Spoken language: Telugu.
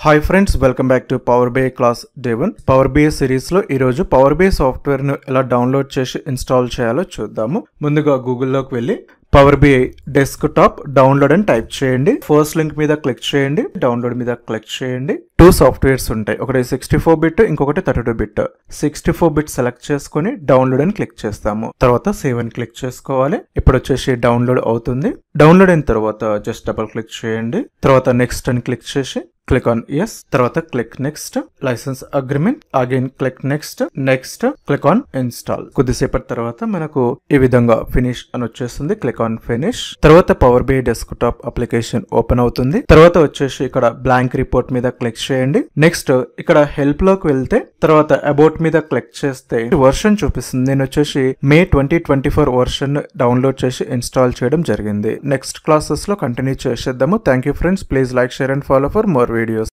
Hi friends, welcome back to power BI class day 1. Power BI series లో ఈ రోజు పవర్ BI సాఫ్ట్వేర్ ను ఎలా డౌన్లోడ్ చేసి ఇన్స్టాల్ చేయాలో చూద్దాము. ముందుగా గూగుల్లోకి వెళ్ళి పవర్ BI డెస్క్టాప్ డౌన్లోడ్ అని టైప్ చేయండి. ఫస్ట్ లింక్ మీద క్లిక్ చేయండి, డౌన్లోడ్ మీద క్లిక్ చేయండి. 2 సాఫ్ట్వేర్స్ ఉంటాయి, ఒకటి 64 బిట్, ఇంకొకటి 32 బిట్. 64 బిట్ సెలెక్ట్ చేసుకుని డౌన్లోడ్ అని క్లిక్ చేస్తాము. తర్వాత సేవ్ అని క్లిక్ చేసుకోవాలి. ఇప్పుడు వచ్చేసి డౌన్లోడ్ అవుతుంది. డౌన్లోడ్ అయిన తర్వాత జస్ట్ డబుల్ క్లిక్ చేయండి. తర్వాత నెక్స్ట్ అని క్లిక్ చేసి క్లిక్ ఆన్ ఎస్, తర్వాత click next, licence agreement, again click next, click on install. కొద్దిసేపటి తర్వాత మనకు ఈ విధంగా ఫినిష్ అని వచ్చేస్తుంది. Click on finish. తర్వాత power BI desktop application open అవుతుంది. తర్వాత వచ్చేసి ఇక్కడ బ్లాంక్ రిపోర్ట్ మీద క్లిక్ చేయండి. నెక్స్ట్ ఇక్కడ హెల్ప్ లోకి వెళ్తే తర్వాత అబౌట్ మీద క్లిక్ చేస్తే వర్షన్ చూపిస్తుంది. నేను వచ్చేసి మే 2024 వర్షన్ డౌన్లోడ్ చేసి ఇన్స్టాల్ చేయడం జరిగింది. నెక్స్ట్ క్లాసెస్ లో కంటిన్యూ చేసేద్దాము. Thank you friends, please like, share and follow for more videos.